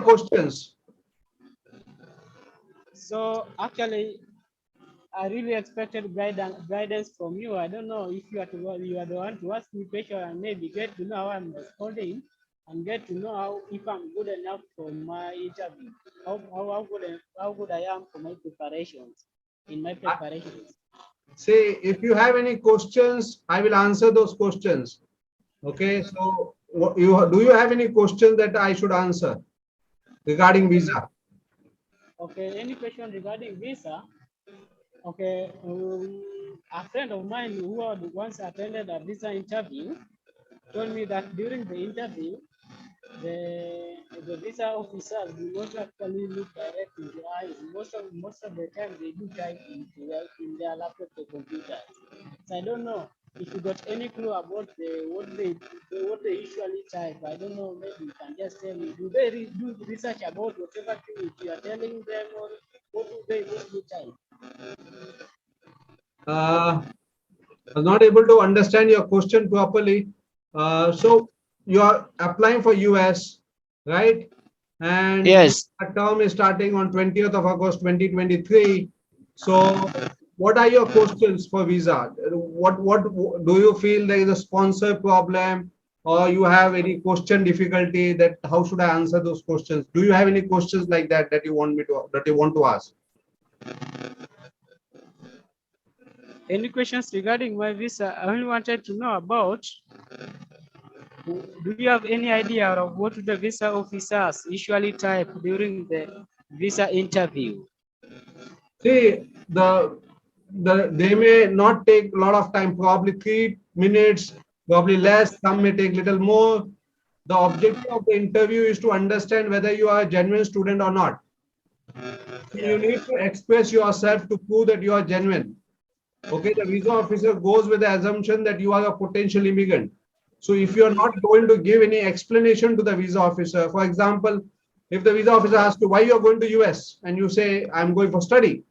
questions? So actually, I really expected guidance from you. I don't know if you are the one to ask me question and maybe get to know how I'm responding and get to know if I'm good enough for my interview. How good I am for my preparations in my preparations. Say, if you have any questions, I will answer those questions. Okay, so do you have any questions that I should answer regarding visa? Okay, any question regarding visa? Okay, a friend of mine who had once attended a visa interview told me that during the interview, the visa officers do not actually look direct in the eyes. Most of the time they do type in their laptop or computer. So I don't know if you got any clue about what they usually type. I don't know. Maybe you can just tell me. Do they do research about whatever thing you are telling them, or what do they mostly type? I'm not able to understand your question properly. So you are applying for US, right? And Yes. the term is starting on 20th of August 2023. So what are your questions for visa? What do you feel there is a sponsor problem, or you have any question difficulty that how should I answer those questions? Do you have any questions like that that you want to ask? Any questions regarding my visa? I only wanted to know about. Do you have any idea of what the visa officers usually type during the visa interview? See, they may not take a lot of time, probably 3 minutes, probably less, some may take little more. The objective of the interview is to understand whether you are a genuine student or not. So you need to express yourself to prove that you are genuine. Okay, the visa officer goes with the assumption that you are a potential immigrant. So if you are not going to give any explanation to the visa officer, for example, if the visa officer asks you why you are going to US and you say I'm going for study,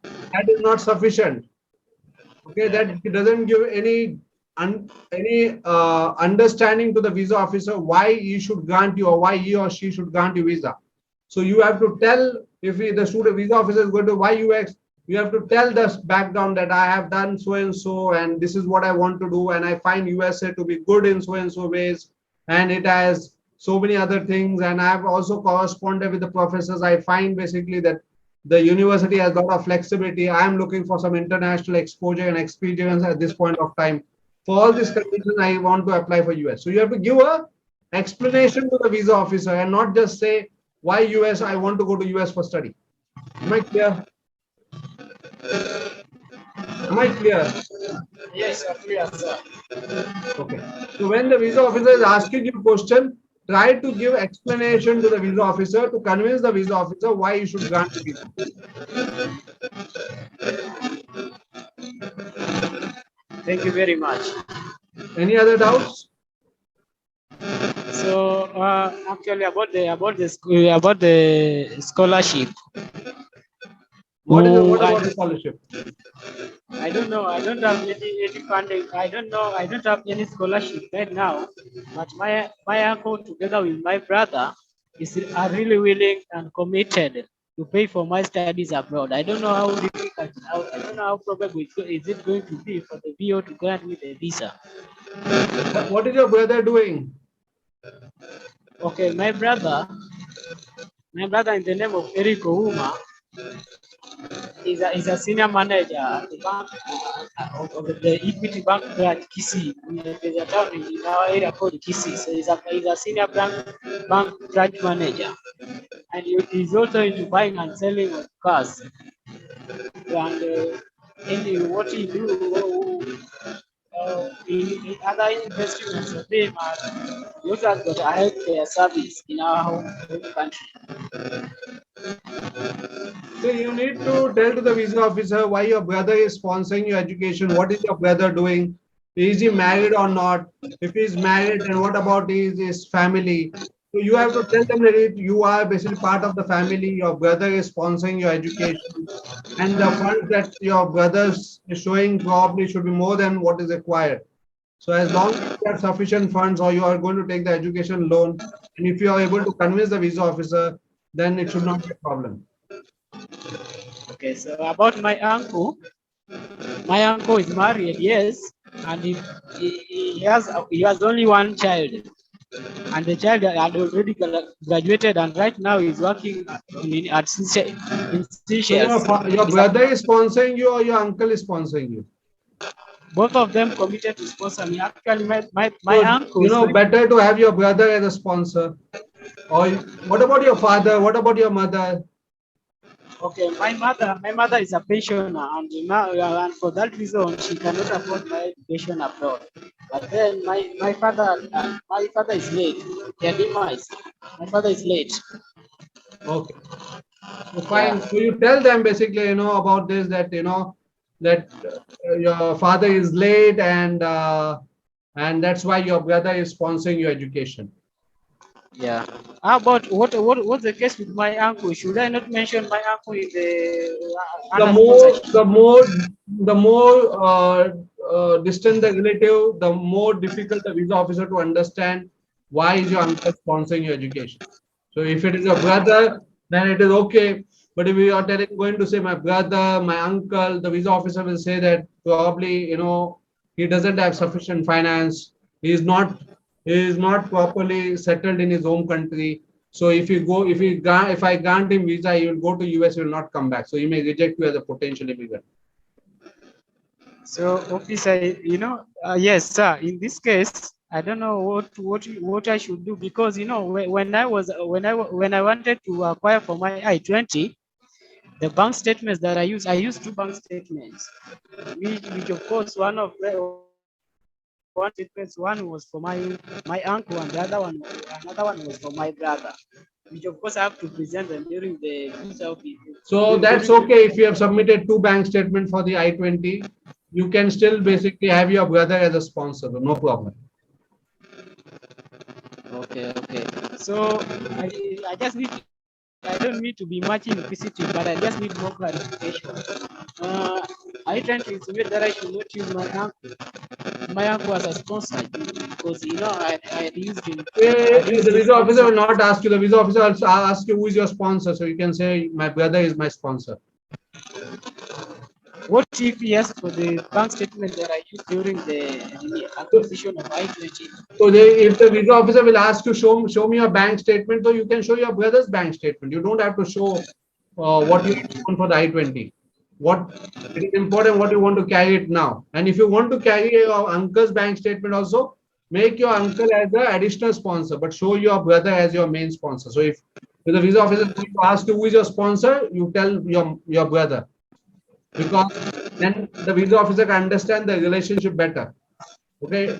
that is not sufficient. Okay, that doesn't give any understanding to the visa officer why he should grant you or why he or she should grant you visa. So you have to tell, if the student visa officer is going to why UX, you have to tell the background that I have done so and so, and this is what I want to do, and I find USA to be good in so and so ways, and it has so many other things, and I have also corresponded with the professors. I find basically that the university has a lot of flexibility. I am looking for some international exposure and experience at this point of time. For all these conditions, I want to apply for US. So you have to give a explanation to the visa officer and not just say, why US? I want to go to US for study. Am I clear? Am I clear? Yes, clear, sir. Okay. So when the visa officer is asking you a question, try to give explanation to the visa officer to convince the visa officer why you should grant the visa. Thank you very much. Any other doubts? So actually about the scholarship. What about the scholarship? I don't know. I don't have any funding. I don't know. I don't have any scholarship right now. But my uncle together with my brother are really willing and committed to pay for my studies abroad. I don't know how difficult. I don't know how probable is it going to be for the VO to grant me the visa. What is your brother doing? Okay, my brother in the name of Eric Ouma is a senior manager at the bank of the Equity Bank branch Kisii. There's a town in our area called Kisii. So he's a senior bank branch manager, and he's also into buying and selling of cars. And what he do in other investments of him, he also has got a healthcare service in our home country. So you need to tell to the visa officer why your brother is sponsoring your education. What is your brother doing? Is he married or not? If he's married, then what about his family? So you have to tell them that you are basically part of the family. Your brother is sponsoring your education, and the funds that your brothers is showing probably should be more than what is required. So as long as you have sufficient funds or you are going to take the education loan, and if you are able to convince the visa officer, then it should not be a problem. Okay, so about my uncle is married, yes, and he has only one child, and the child had already graduated, and right now he's working at So Seychelles. your brother is sponsoring you or your uncle is sponsoring you? Both of them committed to sponsor me. Actually, my So, uncle is very, better to have your brother as a sponsor. Or what about your father? What about your mother? okay. My mother is a pensioner, and now and for that reason she cannot afford my education abroad. But then my father is late. Their demise. My father is late. Okay. So Yeah. fine. So you tell them basically, about this, that, that your father is late, and that's why your brother is sponsoring your education. Yeah. How about what's the case with my uncle? Should I not mention my uncle in the The under more, sponsorship? distant the relative, the more difficult the visa officer to understand why is your uncle sponsoring your education. So if it is your brother, then it is okay. But if you are going to say my brother, my uncle, the visa officer will say that probably, he doesn't have sufficient finance. He is not, properly settled in his home country. So if I grant him visa, he will go to US, he will not come back. So he may reject you as a potential immigrant. So officer, yes, sir. In this case, I don't know what I should do, because when I wanted to acquire for my I-20, the bank statements that I used two bank statements, which of course one statements, one was for my uncle, and another one was for my brother, which of course I have to present them during the visa. So that's okay if you have submitted two bank statements for the I-20. You can still basically have your brother as a sponsor, no problem. Okay, okay. So I just need, I don't need to be much inquisitive, but I just need more clarification. I trying to insinuate that I should not use my uncle as a sponsor, because I had used him. I used The his visa officer sponsor. will not ask you. The visa officer will ask you who is your sponsor. So you can say my brother is my sponsor. What if he asks for the bank statement that I used during the So, acquisition of I-20? if the visa officer will ask you, show me your bank statement, so you can show your brother's bank statement. You don't have to show what you want for the I-20. What It is important what you want to carry it now. And if you want to carry your uncle's bank statement also, make your uncle as the additional sponsor, but show your brother as your main sponsor. So if the visa officer is going to ask you who is your sponsor, you tell your brother, because then the visa officer can understand the relationship better. Okay,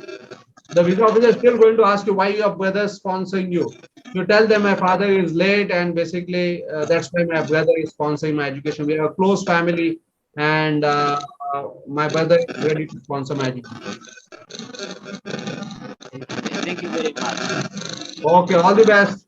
the visa officer is still going to ask you why your brother is sponsoring you. You tell them my father is late, and basically that's why my brother is sponsoring my education. We are a close family, and my brother is ready to sponsor my education. Thank you very much. Okay, all the best.